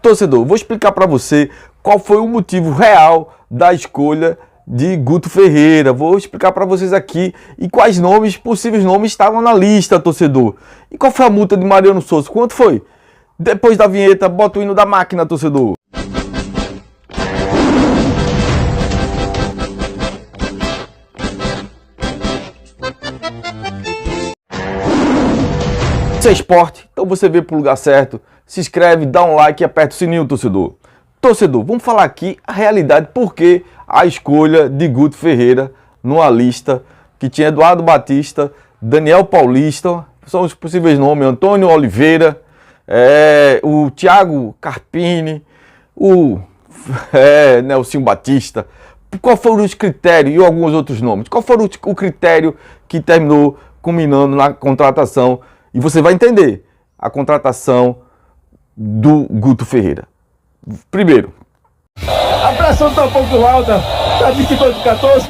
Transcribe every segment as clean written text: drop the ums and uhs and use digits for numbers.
Torcedor, vou explicar para você qual foi o motivo real da escolha de Guto Ferreira. Vou explicar para vocês aqui e quais nomes, possíveis nomes, estavam na lista, torcedor. E qual foi a multa de Mariano Souza? Quanto foi? Depois da vinheta, bota o hino da máquina, torcedor. Se é esporte, então você veio para o lugar certo. Se inscreve, dá um like e aperta o sininho, torcedor. Torcedor, vamos falar aqui a realidade, porque a escolha de Guto Ferreira numa lista que tinha Eduardo Batista, Daniel Paulista, são os possíveis nomes, Antônio Oliveira, o Thiago Carpini, o Nelson Batista. Qual foram os critérios e alguns outros nomes? Qual foi o critério que terminou culminando na contratação? E você vai entender a contratação do Guto Ferreira. Primeiro, a pressão está um pouco alta, está 22-14.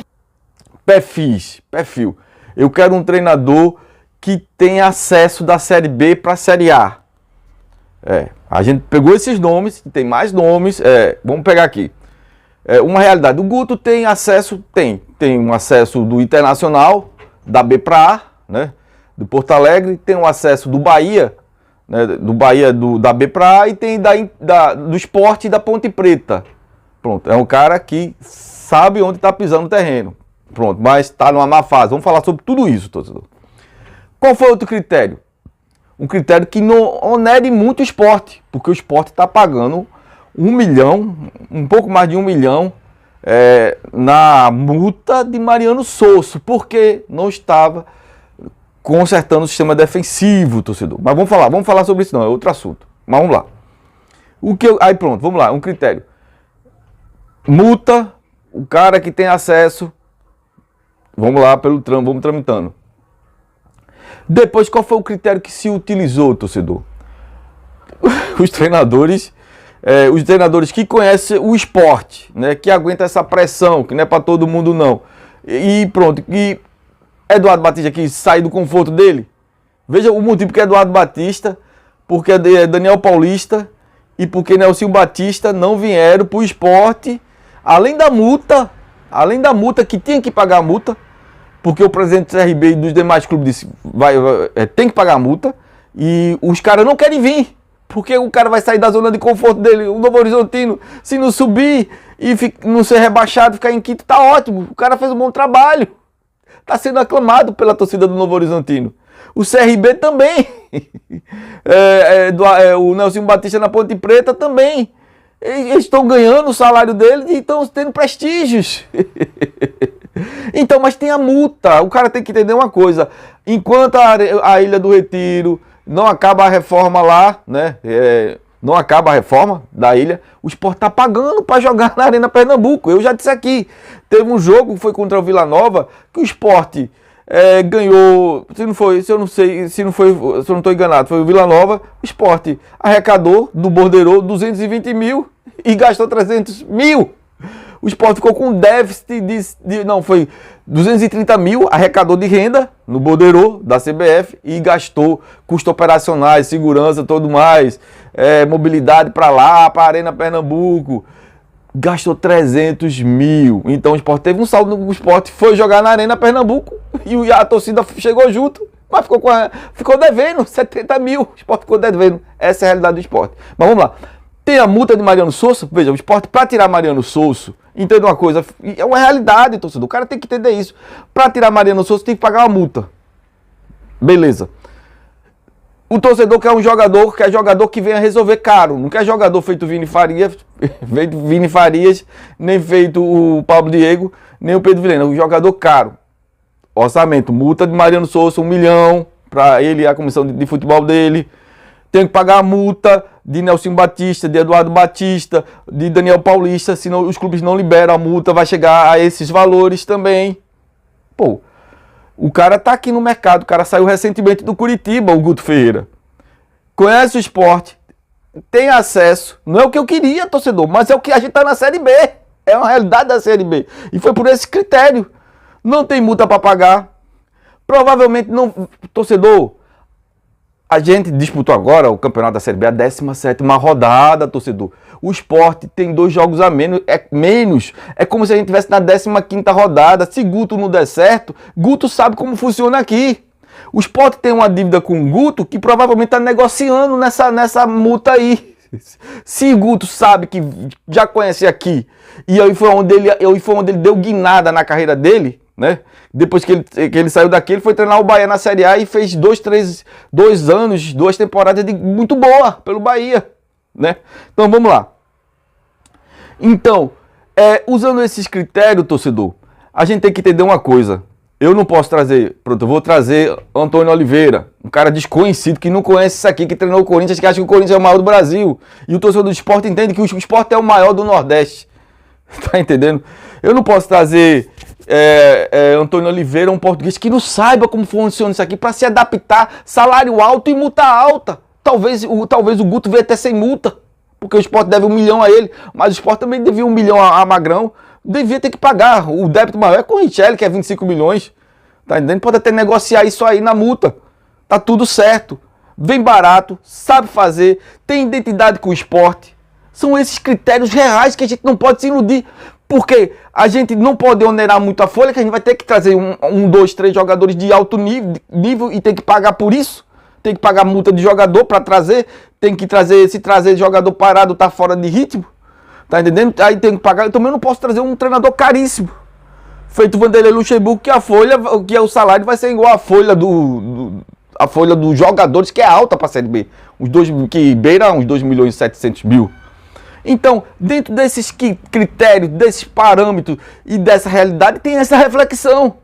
Perfil. Eu quero um treinador que tenha acesso da Série B para a Série A. A gente pegou esses nomes, tem mais nomes, vamos pegar aqui. Uma realidade, o Guto tem acesso, tem um acesso do Internacional, da B para A, né? Do Porto Alegre, tem um acesso do Bahia, né, da B para A, e tem do Sport e da Ponte Preta. Pronto, é um cara que sabe onde está pisando no terreno. Pronto, mas está numa má fase. Vamos falar sobre tudo isso, torcedor. Qual foi outro critério? Um critério que não onere muito o Sport, porque o Sport está pagando 1 milhão, um pouco mais de 1 milhão, na multa de Mariano Souza, porque não estava consertando o sistema defensivo, torcedor. Mas vamos falar sobre isso não, é outro assunto. Mas vamos lá. Aí pronto, vamos lá, um critério. Multa, o cara que tem acesso, vamos lá vamos tramitando. Depois, qual foi o critério que se utilizou, torcedor? Os treinadores que conhecem o esporte, né, que aguenta essa pressão, que não é para todo mundo não. E pronto, e Eduardo Batista que sai do conforto dele. Veja o motivo que é Eduardo Batista, porque é Daniel Paulista e porque Nelson Batista não vieram para o esporte, além da multa que tinha que pagar a multa, porque o presidente do CRB e dos demais clubes disse, tem que pagar a multa, e os caras não querem vir, porque o cara vai sair da zona de conforto dele. O Novo Horizontino, se não subir e não ser rebaixado, ficar em quinto, tá ótimo, o cara fez um bom trabalho. Está sendo aclamado pela torcida do Novo Horizontino. O CRB também. O Nelson Batista na Ponte Preta também. Eles estão ganhando o salário deles e estão tendo prestígios. Então, mas tem a multa. O cara tem que entender uma coisa. Enquanto a Ilha do Retiro não acaba a reforma lá, né? Não acaba a reforma da ilha, o Sport está pagando para jogar na Arena Pernambuco. Eu já disse aqui, teve um jogo que foi contra o Vila Nova, que o Sport ganhou, se eu não estou enganado, foi o Vila Nova, o Sport arrecadou do borderô 220 mil e gastou 300 mil. O Sport ficou com déficit foi 230 mil, arrecadou de renda no borderô da CBF e gastou custos operacionais, segurança, tudo mais, mobilidade para lá, para a Arena Pernambuco. Gastou 300 mil. Então o Sport teve um saldo, o Sport foi jogar na Arena Pernambuco e a torcida chegou junto, mas ficou devendo 70 mil. O Sport ficou devendo. Essa é a realidade do Sport. Mas vamos lá. Tem a multa de Mariano Souza. Veja, o Sport, para tirar Mariano Souza, entenda uma coisa, é uma realidade, torcedor. O cara tem que entender isso. Para tirar Mariano Souza, tem que pagar uma multa. Beleza. O torcedor quer jogador que venha resolver caro. Não quer jogador feito Vini Farias, nem feito o Pablo Diego, nem o Pedro Vilhena. Um jogador caro. Orçamento, multa de Mariano Souza, 1 milhão para ele e a comissão de futebol dele. Tem que pagar a multa de Nelson Batista, de Eduardo Batista, de Daniel Paulista. Senão os clubes não liberam a multa, vai chegar a esses valores também. Pô, o cara tá aqui no mercado, o cara saiu recentemente do Curitiba, o Guto Ferreira. Conhece o esporte, tem acesso. Não é o que eu queria, torcedor, mas é o que a gente tá na Série B. É uma realidade da Série B. E foi por esse critério. Não tem multa para pagar. Provavelmente não, torcedor, A gente disputou agora o campeonato da Série B, a 17ª rodada, torcedor. O Sport tem 2 jogos a menos. É como se a gente estivesse na 15ª rodada. Se Guto não der certo, Guto sabe como funciona aqui. O Sport tem uma dívida com o Guto que provavelmente está negociando nessa multa aí. Se Guto sabe que já conhece aqui, e aí foi onde ele deu guinada na carreira dele, né? Depois que ele saiu daqui, ele foi treinar o Bahia na Série A e fez 2 anos, 2 temporadas muito boa pelo Bahia, né? Então vamos lá. Então, usando esses critérios, torcedor, a gente tem que entender uma coisa. Eu não posso trazer, pronto, eu vou trazer Antônio Oliveira, um cara desconhecido que não conhece isso aqui, que treinou o Corinthians, que acha que o Corinthians é o maior do Brasil. E o torcedor do Sport entende que o Sport é o maior do Nordeste. Tá entendendo? Eu não posso trazer Antônio Oliveira, um português que não saiba como funciona isso aqui, para se adaptar, salário alto e multa alta. Talvez o Guto venha até sem multa, porque o Sport deve 1 milhão a ele, mas o Sport também devia 1 milhão a Magrão. Devia ter que pagar. O débito maior é com o Richelli, que é 25 milhões. Tá entendendo? Pode até negociar isso aí na multa. Tá tudo certo. Vem barato, sabe fazer, tem identidade com o esporte. São esses critérios reais que a gente não pode se iludir. Porque a gente não pode onerar muito a folha, que a gente vai ter que trazer 2, 3 jogadores de alto nível e tem que pagar por isso. Tem que pagar multa de jogador para trazer. Tem que trazer, se trazer jogador parado, tá fora de ritmo. Tá entendendo? Aí tem que pagar. Eu também não posso trazer um treinador caríssimo. Feito Vanderlei Luxemburgo, que o salário vai ser igual a folha a folha dos jogadores, que é alta para a Série B. Que beira uns 2 milhões e 700 mil. Então, dentro desses critérios, desses parâmetros e dessa realidade, tem essa reflexão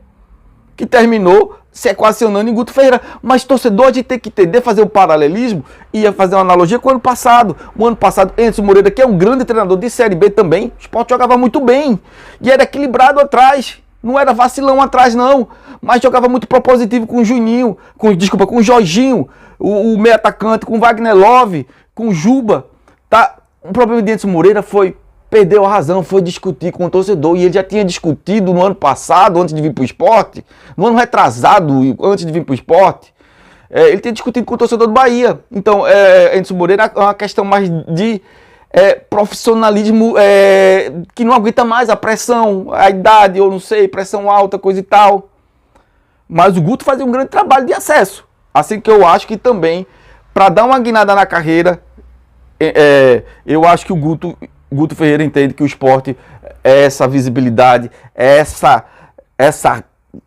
que terminou se equacionando em Guto Ferreira. Mas, torcedor, a gente tem que entender, fazer um paralelismo e fazer uma analogia com o ano passado. O ano passado, Enzo Moreira, que é um grande treinador de Série B também, o Sport jogava muito bem e era equilibrado atrás. Não era vacilão atrás, não. Mas jogava muito propositivo com o Juninho, com o Jorginho, o meio atacante, com o Wagner Love, com o Juba. Tá? O problema de Enzo Moreira perdeu a razão, foi discutir com o torcedor. E ele já tinha discutido no ano passado, antes de vir para o esporte, no ano retrasado, antes de vir para o esporte. Ele tinha discutido com o torcedor do Bahia. Então, Enzo Moreira é uma questão mais de profissionalismo que não aguenta mais a pressão, a idade, eu não sei, pressão alta, coisa e tal. Mas o Guto fazia um grande trabalho de acesso. Assim que eu acho que também, para dar uma guinada na carreira, eu acho que o Guto Ferreira entende que o esporte é essa visibilidade, é essa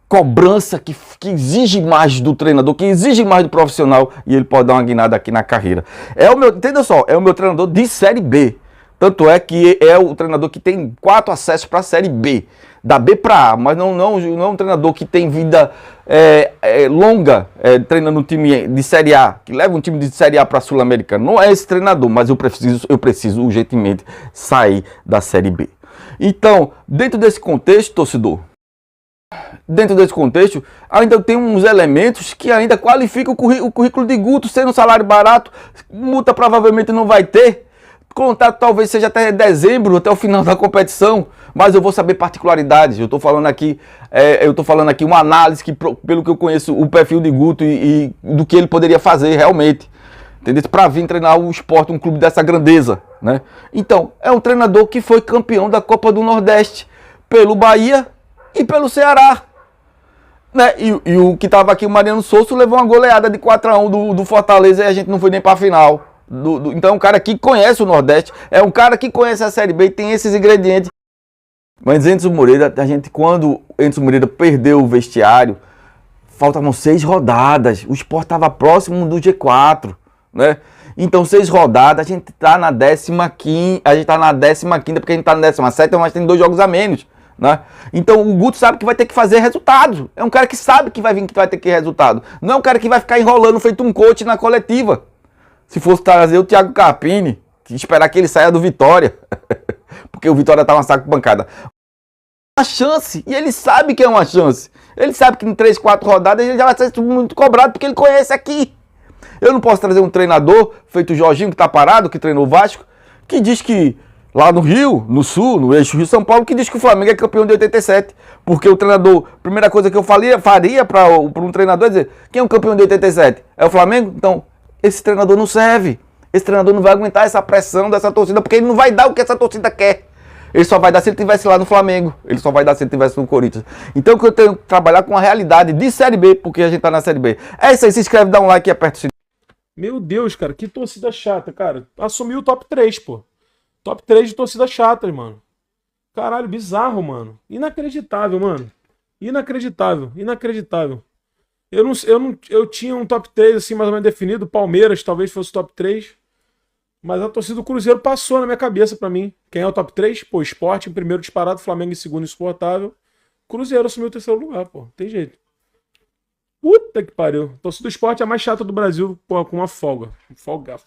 cobrança que exige mais do treinador, que exige mais do profissional, e ele pode dar uma guinada aqui na carreira. Entenda só, é o meu treinador de Série B. Tanto é que é o treinador que tem 4 acessos para a Série B. Da B para A, mas não é um treinador que tem vida longa treinando um time de Série A, que leva um time de Série A para a Sul-Americana. Não é esse treinador, mas eu preciso urgentemente sair da Série B. Então, dentro desse contexto, torcedor, ainda tem uns elementos que ainda qualificam o currículo de Guto, sendo um salário barato, multa provavelmente não vai ter. Contrato talvez seja até dezembro, até o final da competição, mas eu vou saber particularidades. Eu estou falando aqui uma análise que, pelo que eu conheço, o perfil de Guto e do que ele poderia fazer realmente, entendeu? Para vir treinar o Sport, um clube dessa grandeza, né? Então, é um treinador que foi campeão da Copa do Nordeste pelo Bahia e pelo Ceará, né? E o que estava aqui, o Mariano Souza, levou uma goleada de 4-1 do Fortaleza e a gente não foi nem para a final. Então é um cara que conhece o Nordeste, é um cara que conhece a Série B e tem esses ingredientes. Mas Enzo Moreira, quando Enzo Moreira perdeu o vestiário, faltavam 6 rodadas, o Sport estava próximo do G4, né? Então 6 rodadas, a gente está na 15ª, porque a gente está na 17ª, mas tem 2 jogos a menos, né? Então o Guto sabe que vai ter que fazer resultados, é um cara que sabe que vai ter que ter resultado, não é um cara que vai ficar enrolando feito um coach na coletiva. Se fosse trazer o Thiago Carpini, que esperar que ele saia do Vitória, porque o Vitória tá uma saco de pancada. Uma chance, e ele sabe que é uma chance. Ele sabe que em 3, 4 rodadas ele já vai ser muito cobrado, porque ele conhece aqui. Eu não posso trazer um treinador, feito o Jorginho, que tá parado, que treinou o Vasco, que diz que lá no Rio, no Sul, no eixo Rio-São Paulo, que diz que o Flamengo é campeão de 87. Porque o treinador, primeira coisa que eu faria para um treinador é dizer, quem é o campeão de 87? É o Flamengo? Então, esse treinador não serve. Esse treinador não vai aguentar essa pressão dessa torcida, porque ele não vai dar o que essa torcida quer. Ele só vai dar se ele estivesse lá no Flamengo. Ele só vai dar se ele estivesse no Corinthians. Então, que eu tenho que trabalhar com a realidade de Série B, porque a gente tá na Série B. É isso aí, se inscreve, dá um like e aperta o sininho. Meu Deus, cara, que torcida chata, cara. Assumiu o top 3, pô. Top 3 de torcida chata, mano. Caralho, bizarro, mano. Inacreditável, mano. Inacreditável, inacreditável. Eu tinha um top 3 assim, mais ou menos definido. Palmeiras talvez fosse o top 3. Mas a torcida do Cruzeiro passou na minha cabeça pra mim. Quem é o top 3? Pô, Sport em primeiro disparado, Flamengo em segundo insuportável. Cruzeiro assumiu o terceiro lugar, pô. Tem jeito. Puta que pariu. A torcida do Sport é a mais chata do Brasil, pô, com uma folga. Folga.